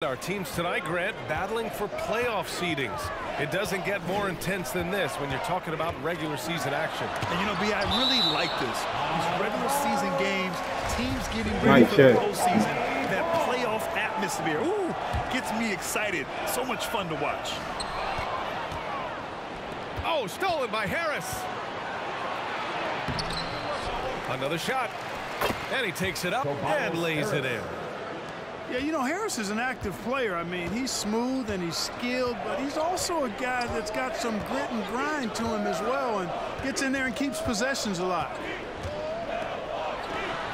Our teams tonight, Grant, battling for playoff seedings. It doesn't get more intense than this when you're talking about regular season action. And you know, B, I really like this. These regular season games, teams getting ready for the postseason. That playoff atmosphere, ooh, gets me excited. So much fun to watch. Oh, stolen by Harris. Another shot. And he takes it up and lays it in. Yeah, you know, Harris is an active player. I mean, he's smooth and he's skilled, but he's also a guy that's got some grit and grind to him as well and gets in there and keeps possessions alive.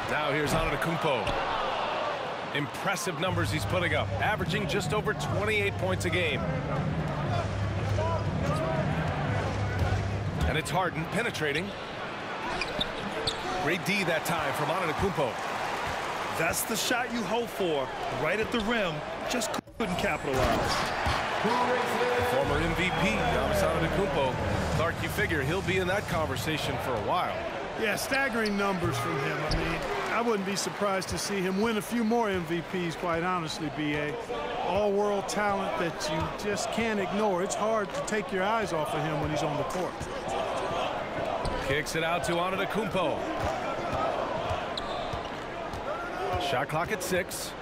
Now here's Antetokounmpo. Impressive numbers he's putting up, averaging just over 28 points a game. And it's Harden penetrating. Great D that time from Antetokounmpo. That's the shot you hope for, right at the rim. Just couldn't capitalize. Former MVP, Giannis Antetokounmpo. Clark, you figure he'll be in that conversation for a while. Yeah, staggering numbers from him. I mean, I wouldn't be surprised to see him win a few more MVPs, quite honestly, B.A. All-world talent that you just can't ignore. It's hard to take your eyes off of him when he's on the court. Kicks it out to Antetokounmpo. Shot clock at 6.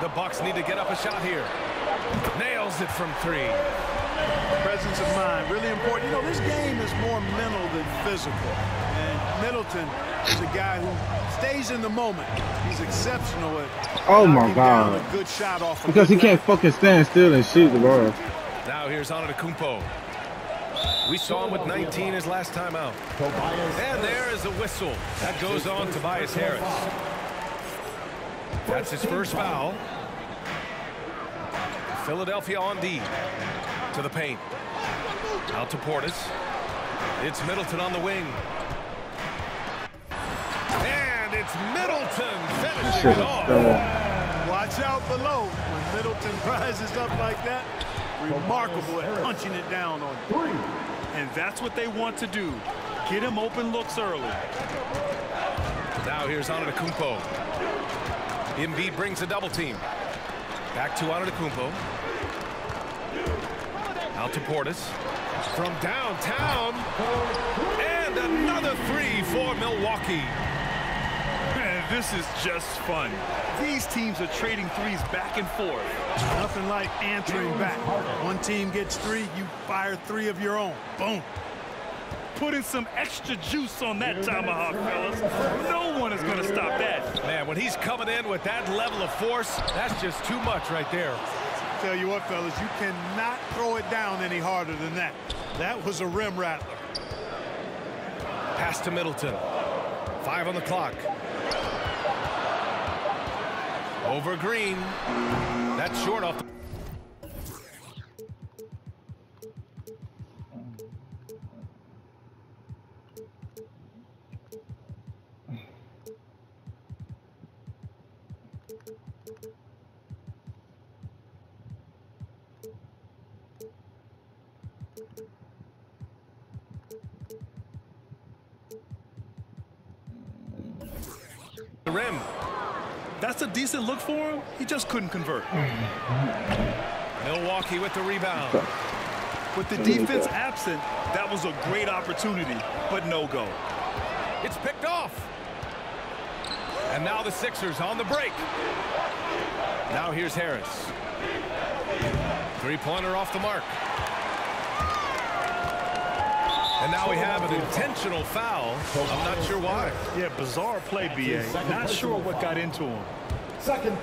The Bucks need to get up a shot here. Nails it from 3. Presence of mind, really important. You know, this game is more mental than physical. And Middleton is a guy who stays in the moment. He's exceptional at knocking down a good shot off. Because he can't fucking stand still and shoot the ball. Now here's Antetokounmpo. We saw him with 19 his last time out. And there is a whistle. That goes on Tobias Harris. That's his first foul. Philadelphia on D. To the paint. Out to Portis. It's Middleton on the wing. And it's Middleton finishing it off. Watch out below when Middleton rises up like that. Remarkable at punching it down on him. And that's what they want to do. Get him open looks early. Now here's Antetokounmpo. Embiid brings a double team. Back to Antetokounmpo. Out to Portis. From downtown. And another 3 for Milwaukee. Man, this is just fun. These teams are trading threes back and forth. Nothing like answering back. One team gets 3, you fire 3 of your own. Boom. Putting some extra juice on that tomahawk, fellas. No one is going to stop that. Man, when he's coming in with that level of force, that's just too much right there. Tell you what, fellas, you cannot throw it down any harder than that. That was a rim rattler. Pass to Middleton. 5 on the clock. Over Green. That's short off the... the rim. That's a decent look for him. He just couldn't convert. Milwaukee with the rebound. With the defense absent, that was a great opportunity, but no go. It's picked off. And now the Sixers on the break. Now here's Harris. 3-pointer off the mark. And now we have an intentional foul. I'm not sure why. Yeah, bizarre play, B.A. Not sure what got into him.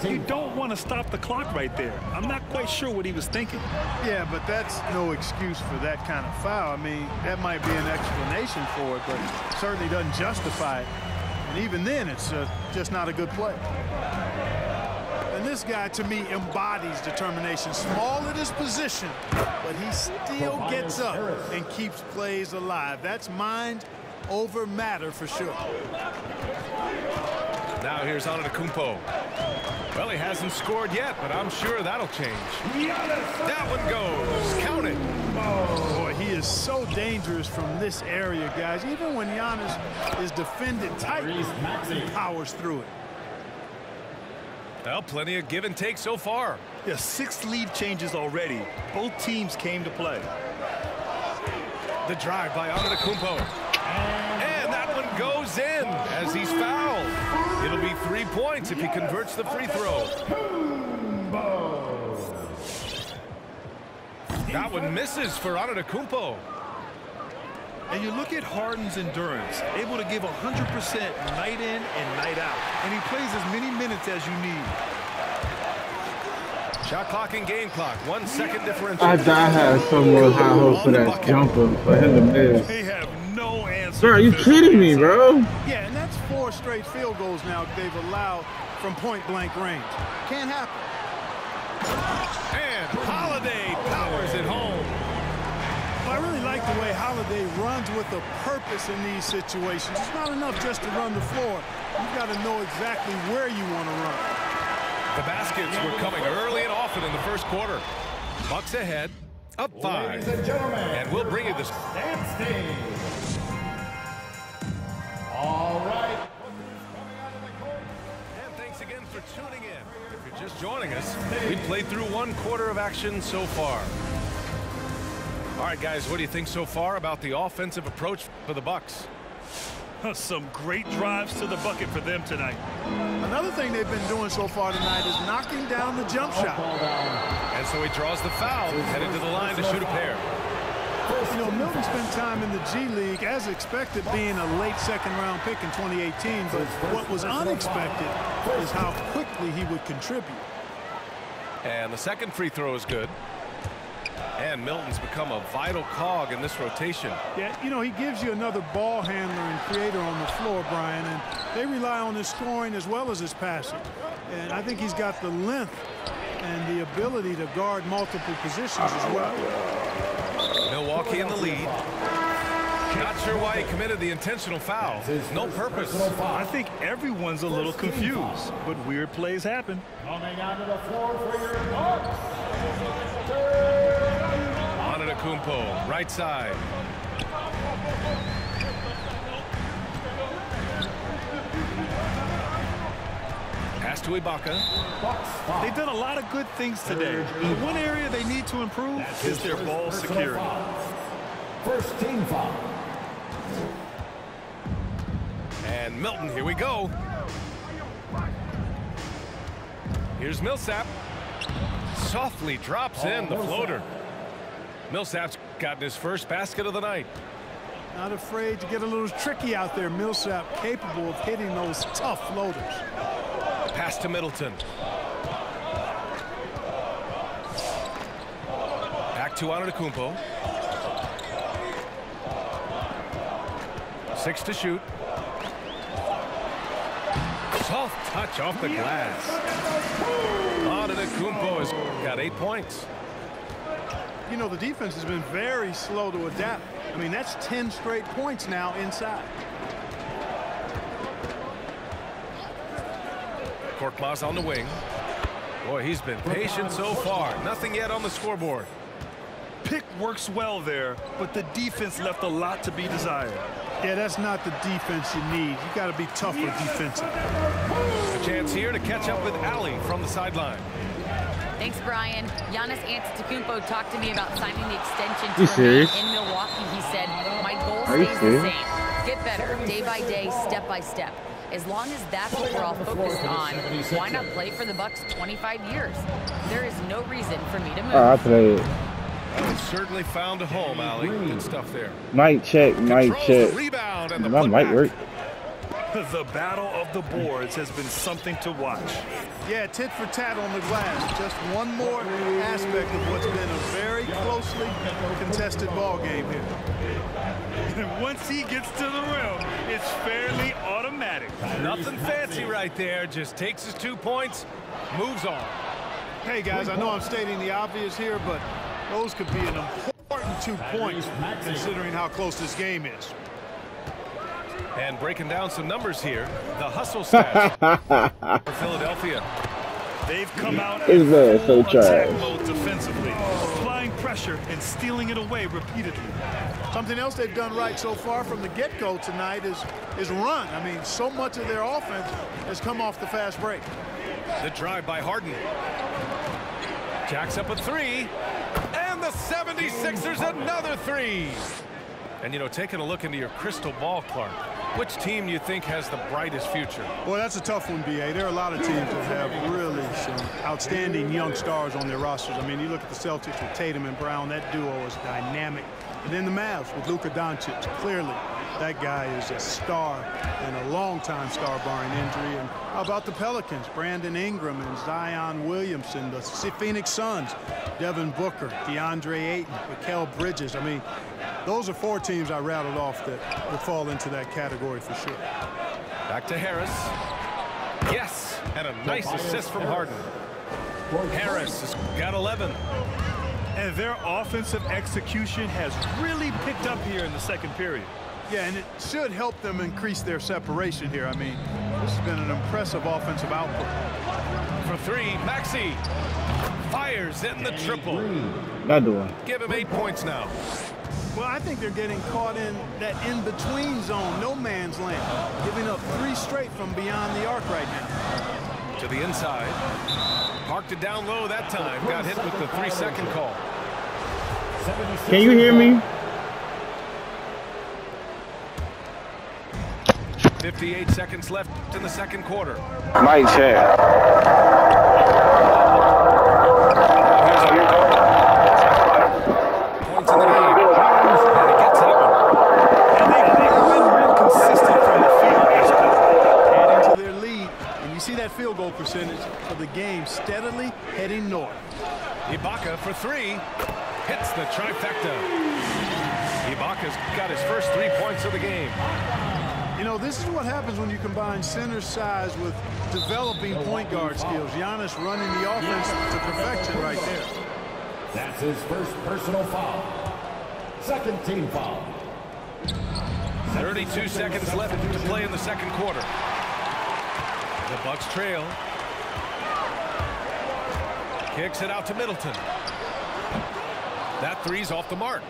You don't want to stop the clock right there. I'm not quite sure what he was thinking. Yeah, but that's no excuse for that kind of foul. I mean, that might be an explanation for it, but it certainly doesn't justify it. And even then, it's just not a good play. And this guy, to me, embodies determination. Small at his position, but he still gets up and keeps plays alive. That's mind over matter for sure. Now here's Antetokounmpo. Well, he hasn't scored yet, but I'm sure that'll change. That one goes. Count it. Oh, boy, he is so dangerous from this area, guys. Even when Giannis is defended tightly, he powers through it. Well, plenty of give and take so far. Yeah, 6 lead changes already. Both teams came to play. The drive by Antetokounmpo. And that one goes in as he's fouled. It'll be 3 points if he converts the free throw. That one misses for Antetokounmpo. And you look at Harden's endurance, able to give 100% night in and night out. And he plays as many minutes as you need. Shot clock and game clock. 1 second differential. I had so much high hopes for that jumper for him to miss. They have no answer. Bro, are you kidding me, bro? Yeah, and that's 4 straight field goals now they've allowed from point-blank range. Can't happen. And Holiday powers it home. Well, I really like the way Holiday runs with a purpose in these situations. It's not enough just to run the floor. You've got to know exactly where you want to run. The baskets were coming early and often in the first quarter. Bucks ahead, up 5. And we'll bring you this. All right. And thanks again for tuning in. If you're just joining us, we've played through 1 quarter of action so far. All right, guys, what do you think so far about the offensive approach for the Bucks? Some great drives to the bucket for them tonight. Another thing they've been doing so far tonight is knocking down the jump shot. And so he draws the foul, headed to the line to shoot a pair. You know, Milton spent time in the G League, as expected, being a late second-round pick in 2018. But what was unexpected is how quickly he would contribute. And the second free throw is good. And Milton's become a vital cog in this rotation. Yeah, you know, he gives you another ball handler and creator on the floor, Brian, and they rely on his scoring as well as his passing. And I think he's got the length and the ability to guard multiple positions as well. Milwaukee in the lead. Not sure why he committed the intentional foul. No purpose. I think everyone's a little confused, but weird plays happen. Coming onto the floor for your Bucks. Antetokounmpo, right side. Pass to Ibaka. They've done a lot of good things today. But one area they need to improve is their ball security. First team foul. And Milton, here we go. Here's Millsap. Softly drops in the floater. Millsap's gotten his first basket of the night. Not afraid to get a little tricky out there. Millsap capable of hitting those tough floaters. Pass to Middleton. Back to Antetokounmpo. 6 to shoot. Soft touch off the glass. Antetokounmpo has got 8 points. You know, the defense has been very slow to adapt. I mean, that's 10 straight points now inside. Korkmaz on the wing. Boy, he's been patient so far. Nothing yet on the scoreboard. Pick works well there, but the defense left a lot to be desired. Yeah, that's not the defense you need. You got to be tougher defensively. A chance here to catch up with Allie from the sideline. Thanks, Brian. Giannis Antetokounmpo talked to me about signing the extension to remain in Milwaukee. He said, my goal stays the same. Get better, day by day, step by step. As long as that's what we're all focused on, why not play for the Bucks 25 years? There is no reason for me to move. I played. Well, certainly found a home, Allie. Good stuff there. Mic check, mic check. Rebound and the That might work. The battle of the boards has been something to watch. Yeah, tit for tat on the glass. Just one more aspect of what's been a very closely contested ball game here. And once he gets to the rim, it's fairly automatic. Nothing fancy right there. Just takes his 2 points, moves on. Hey, guys, I know I'm stating the obvious here, but those could be an important 2 points considering how close this game is. And breaking down some numbers here, the hustle stats for Philadelphia. They've come out Is in that full so attack trash? mode defensively, applying pressure and stealing it away repeatedly. Something else they've done right so far from the get-go tonight is run. I mean, so much of their offense has come off the fast break. The drive by Harden. Jacks up a three. And the 76ers another three. And, you know, taking a look into your crystal ball, Clark, which team do you think has the brightest future? Well, that's a tough one, B.A. There are a lot of teams that have really some outstanding young stars on their rosters. I mean, you look at the Celtics with Tatum and Brown, that duo is dynamic. And then the Mavs with Luka Doncic, clearly that guy is a star and a long-time star barring injury. And how about the Pelicans? Brandon Ingram and Zion Williamson, the Phoenix Suns, Devin Booker, DeAndre Ayton, Mikal Bridges. I mean, those are four teams I rattled off that would fall into that category for sure. Back to Harris. Yes, and a nice assist from Harden. Harris has got 11. And their offensive execution has really picked up here in the second period. Yeah, and it should help them increase their separation here. I mean, this has been an impressive offensive output. For three, Maxey fires in the triple. Give him 8 points now. Well, I think they're getting caught in that in-between zone, no man's land, giving up 3 straight from beyond the arc right now. To the inside. Parked it down low that time. Got hit with the 3-second call. Can you hear me? 58 seconds left in the second quarter. Mic check. Points in the game. And he gets that one. And they've been real consistent from the field this quarter, adding to their lead. And you see that field goal percentage for the game steadily heading north. Ibaka for 3. Hits the trifecta. Ibaka's got his first 3 points of the game. You know, this is what happens when you combine center size with developing point guard skills. Giannis running the offense to perfection right there. That's his first personal foul. Second team foul. 32 seconds left to play in the second quarter. The Bucks trail. Kicks it out to Middleton. That three's off the mark.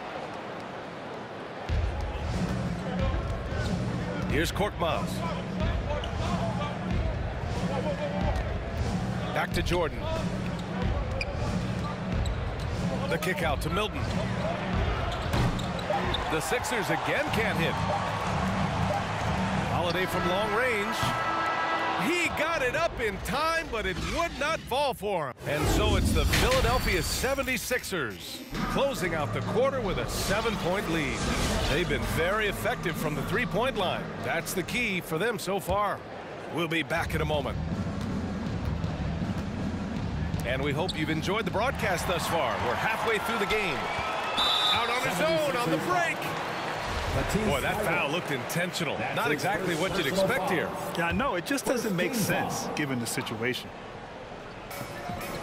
Here's Korkmaz. Back to Jordan. The kick out to Milton. The Sixers again can't hit. Holiday from long range. He got it up in time, but it would not fall for him. And so it's the Philadelphia 76ers closing out the quarter with a 7-point lead. They've been very effective from the three-point line. That's the key for them so far. We'll be back in a moment. And we hope you've enjoyed the broadcast thus far. We're halfway through the game. Out on his own on the break. Boy, that foul looked intentional. Not exactly what you'd expect here. Yeah, no, it just doesn't make sense given the situation.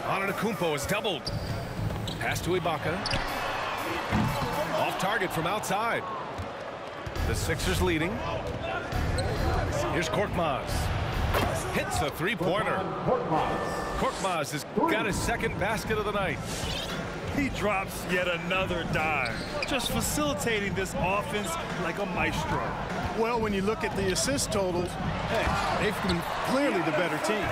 Antetokounmpo is doubled. Pass to Ibaka. Off target from outside. The Sixers leading. Here's Korkmaz. Hits a three-pointer. Korkmaz has got his second basket of the night. He drops yet another dime, just facilitating this offense like a maestro. Well, when you look at the assist totals, hey, they've been clearly the better team.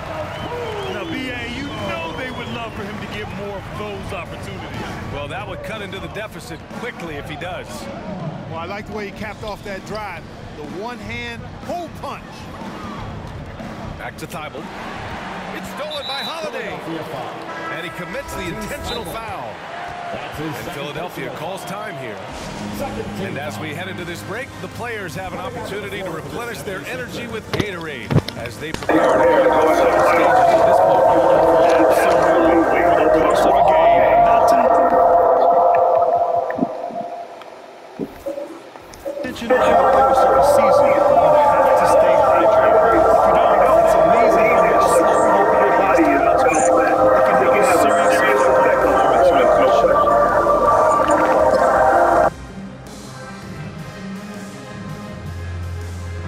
Now, B.A., you know they would love for him to get more of those opportunities. Well, that would cut into the deficit quickly if he does. Well, I like the way he capped off that drive. The one-hand hole punch. Back to Thibault. It's stolen by Holiday. And he commits the intentional foul. And Philadelphia calls time here. And as we head into this break, the players have an opportunity to replenish their energy with Gatorade as they prepare to go into the final stages of this ball. Absolutely. Over the course of a game, not to mention over the course of a season, you have to stay hydrated. If you don't, it's amazing how much slower your body is to bounce back. It can make a serious performance transition.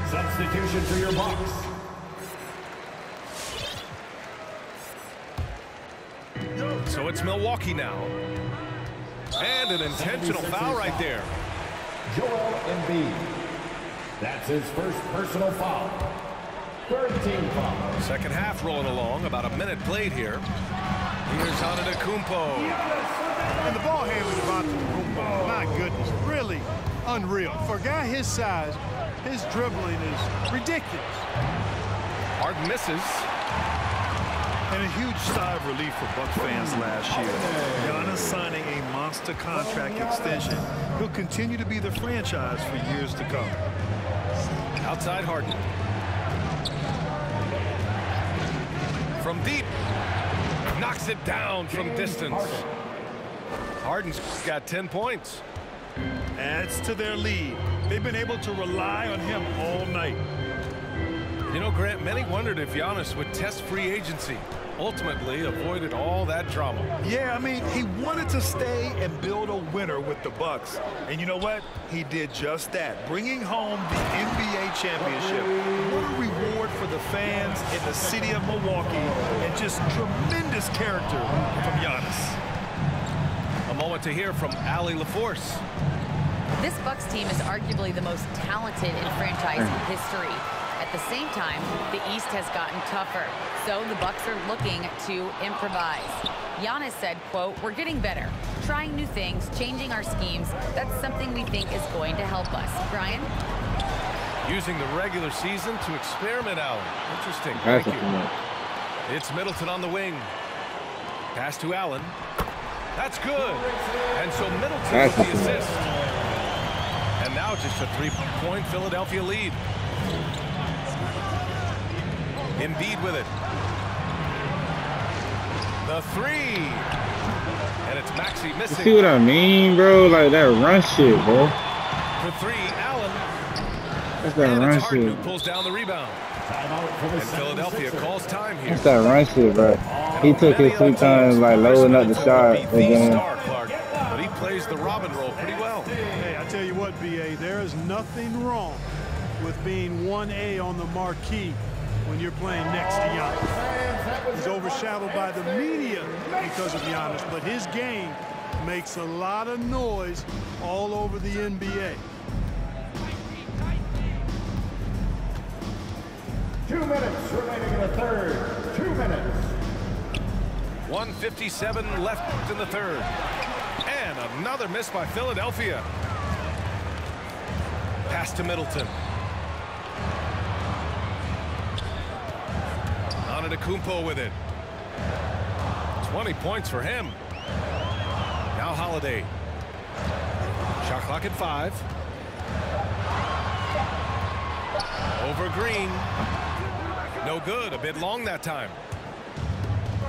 Substitution for your Bucks. So it's Milwaukee now. And an intentional foul right there. Joel Embiid. That's his first personal foul. 13 foul. Second half rolling along, about a minute played here. Here's Antetokounmpo. And the ball handling of Antetokounmpo, my goodness, really unreal. For a guy his size, his dribbling is ridiculous. Harden misses. And a huge sigh of relief for Bucks fans last year. Giannis signing a monster contract extension. He'll continue to be the franchise for years to come. Outside Harden. From deep. Knocks it down from distance. Harden's got 10 points. Adds to their lead. They've been able to rely on him all night. You know, Grant, many wondered if Giannis would test free agency. Ultimately avoided all that drama. Yeah, I mean, he wanted to stay and build a winner with the Bucks. And you know what? He did just that, bringing home the NBA championship. What a reward for the fans in the city of Milwaukee, and just tremendous character from Giannis. A moment to hear from Allie LaForce. This Bucks team is arguably the most talented in franchise history. At the same time, the East has gotten tougher, so the Bucks are looking to improvise. Giannis said, quote, "We're getting better, trying new things, changing our schemes. That's something we think is going to help us." Brian? Using the regular season to experiment out. Interesting. Thank you. It's Middleton on the wing. Pass to Allen. That's good. And so Middleton with the assist. And now just a three-point Philadelphia lead. Embiid with it. The three. And it's Maxey missing. You see what I mean, bro? Like that run shit, bro. For three, Allen. That's that and run it's Harden shit. who pulls down the rebound. And Philadelphia calls time here. That's that run shit, bro. He took his 3 times, like loading up the shot, and then. But he plays the Robin role pretty well. Hey, I tell you what, BA, there is nothing wrong with being 1A on the marquee when you're playing next to Giannis. He's overshadowed by the media because of Giannis, but his game makes a lot of noise all over the NBA. 2 minutes remaining in the third. 2 minutes. 1:57 left in the third. And another miss by Philadelphia. Pass to Middleton. Antetokounmpo with it. 20 points for him. Now Holiday. Shot clock at 5. Over Green. No good. A bit long that time.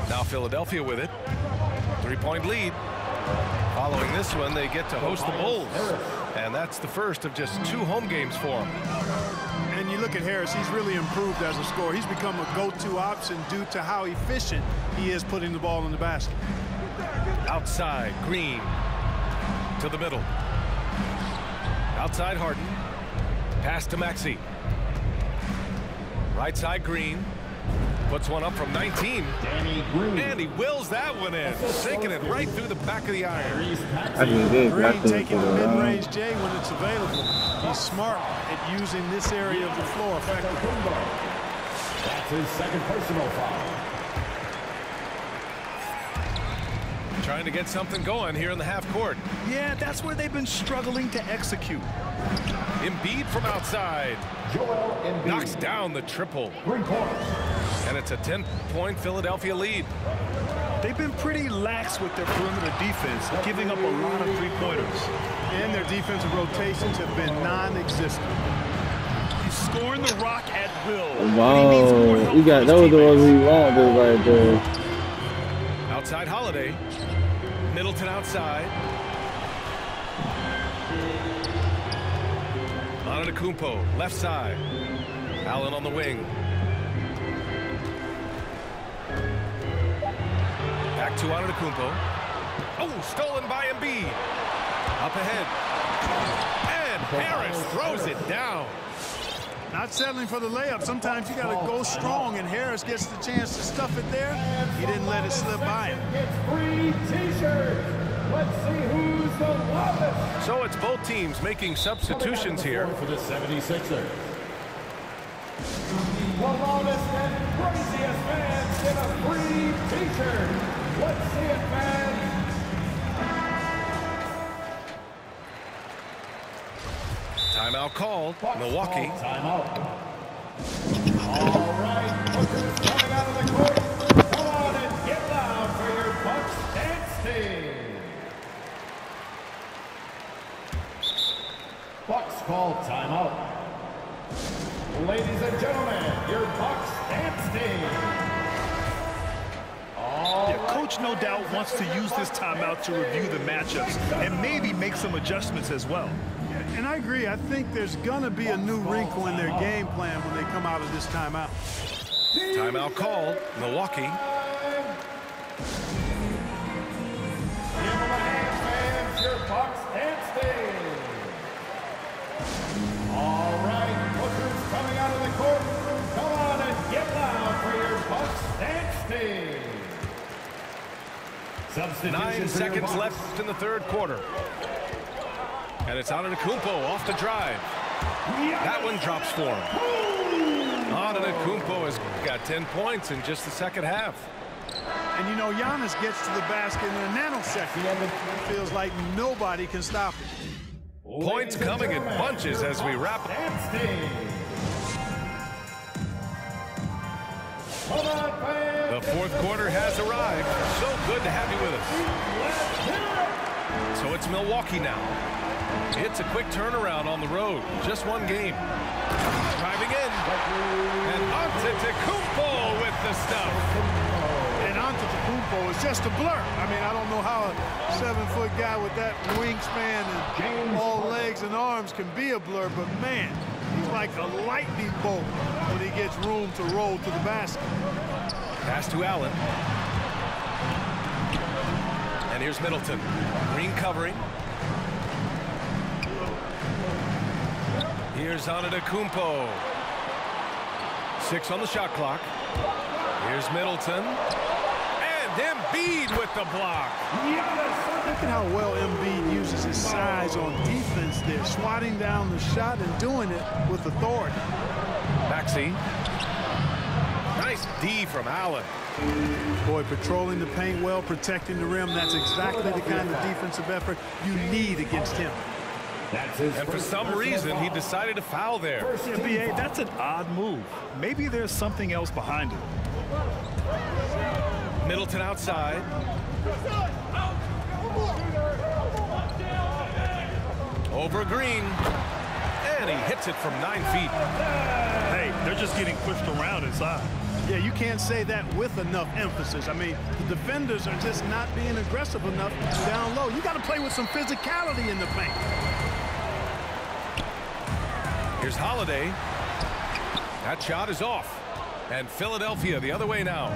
Now Philadelphia with it. 3-point lead. Following this one, they get to host the Bulls. And that's the first of just 2 home games for them. And you look at Harris, he's really improved as a scorer. He's become a go-to option due to how efficient he is putting the ball in the basket. Outside, Green to the middle. Outside, Harden. Pass to Maxey. Right side, Green. Puts one up from 19. And he wills that one in, sinking it right through the back of the iron. Green taking the mid-range J when it's available. He's smart at using this area of the floor effectively. That's his second personal foul. Trying to get something going here in the half court. Yeah, that's where they've been struggling to execute. Embiid from outside. Joel Embiid. Knocks down the triple. 3 points. And it's a 10-point Philadelphia lead. They've been pretty lax with their perimeter defense, giving up a lot of three-pointers. And their defensive rotations have been non-existent. He's scoring the rock at will. Wow, you got those the ones we want right there. Outside Holiday. Middleton outside. Antetokounmpo, left side. Allen on the wing. Back to Antetokounmpo. Oh, stolen by Embiid. Up ahead. And Harris throws it down. Not settling for the layup. Sometimes you got to go strong, and Harris gets the chance to stuff it there. He didn't let it slip by him. It's free t-shirts. Let's see who's the loudest. So it's both teams making substitutions here. For the 76ers. the loudest and craziest fans get a free t-shirt. Let's see it, fans. Timeout called. Milwaukee. Timeout. All right, Booker's coming out of the court. Come on and get loud for your Bucks dance team. Bucks call timeout. Ladies and gentlemen, your Bucks dance team. Yeah, Coach no doubt wants to use this timeout to review the matchups and maybe make some adjustments as well. And I agree. I think there's going to be a new wrinkle in their game plan when they come out of this timeout. Timeout called. Milwaukee. Give them a hand, fans, your Bucks dance team. All right, Booker's coming out of the court. Come on and get loud for your Bucks dance team. 9 seconds left in the third quarter. And it's Antetokounmpo off the drive. That one drops for him. Antetokounmpo has got 10 points in just the second half. And, you know, Giannis ggets to the basket in a nanosecond. It feels like nobody can stop him. Points coming in bunches as we wrap. The fourth quarter has arrived. So good to have you with us. So it's Milwaukee now. It's a quick turnaround on the road. Just one game. Driving in. And Antetokounmpo with the stuff. And Antetokounmpo is just a blur. I mean, I don't know how a 7-foot guy with that wingspan and all legs and arms can be a blur, but man, he's like a lightning bolt when he gets room to roll to the basket. Pass to Allen. And here's Middleton. Green covering. Here's Antetokounmpo. 6 on the shot clock. Here's Middleton. And Embiid with the block. Look at how well Embiid uses his size on defense there, swatting down the shot and doing it with authority. Maxey. Nice D from Allen. Boy, patrolling the paint well, protecting the rim. That's exactly the kind of defensive effort you need against him. And for some reason, he decided to foul there. Yeah, B.A., that's an odd move. Maybe there's something else behind it. Middleton outside. Over Green. And he hits it from 9 feet. Hey, they're just getting pushed around inside. Yeah, you can't say that with enough emphasis. I mean, the defenders are just not being aggressive enough down low. You got to play with some physicality in the paint. Here's Holiday. That shot is off. And Philadelphia the other way now.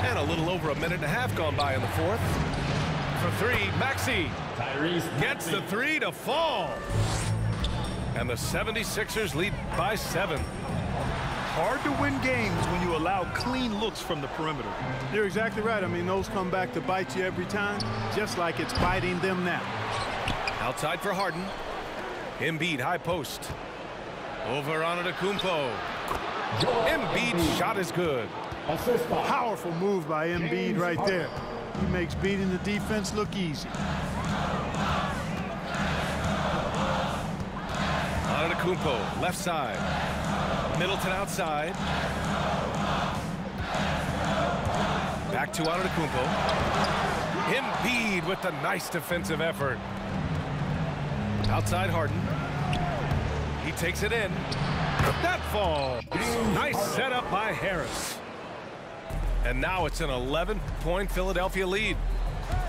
And a little over a minute and a half gone by in the fourth. For 3, Maxey gets the 3 to fall. And the 76ers lead by 7. Hard to win games when you allow clean looks from the perimeter. You're exactly right. I mean, those come back to bite you every time, just like it's biting them now. Outside for Harden. Embiid high post. Over Antetokounmpo. Embiid's shot is good. Powerful move by Embiid right there. He makes beating the defense look easy. Antetokounmpo left side. Middleton outside. Back to Antetokounmpo. Embiid with the nice defensive effort. Outside Harden. He takes it in. That falls. Nice setup by Harris. And now it's an 11-point Philadelphia lead.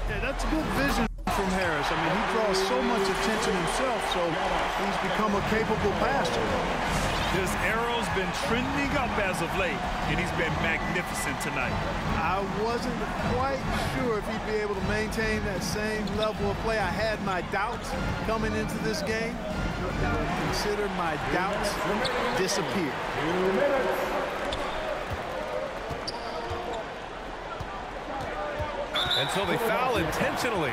Yeah, that's a good vision from Harris. I mean, he draws so much attention himself, so he's become a capable passer. His arrow's been trending up as of late, and he's been magnificent tonight. I wasn't quite sure if he'd be able to maintain that same level of play. I had my doubts coming into this game. Consider my doubts disappear. And so they foul intentionally.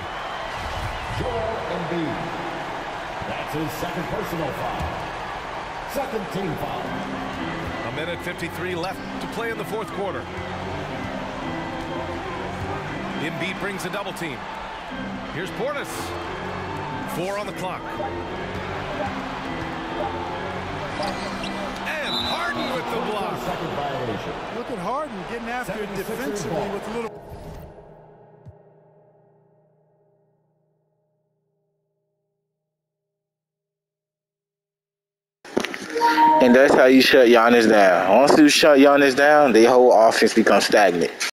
Joel Embiid. That's That's his second personal foul. Second team foul. 1:53 left to play in the fourth quarter. Embiid brings a double team. Here's Portis. 4 on the clock. And Harden with the block. Second violation. Look at Harden getting after it defensively with a little. And that's how you shut Giannis down. Once you shut Giannis down, their whole offense becomes stagnant.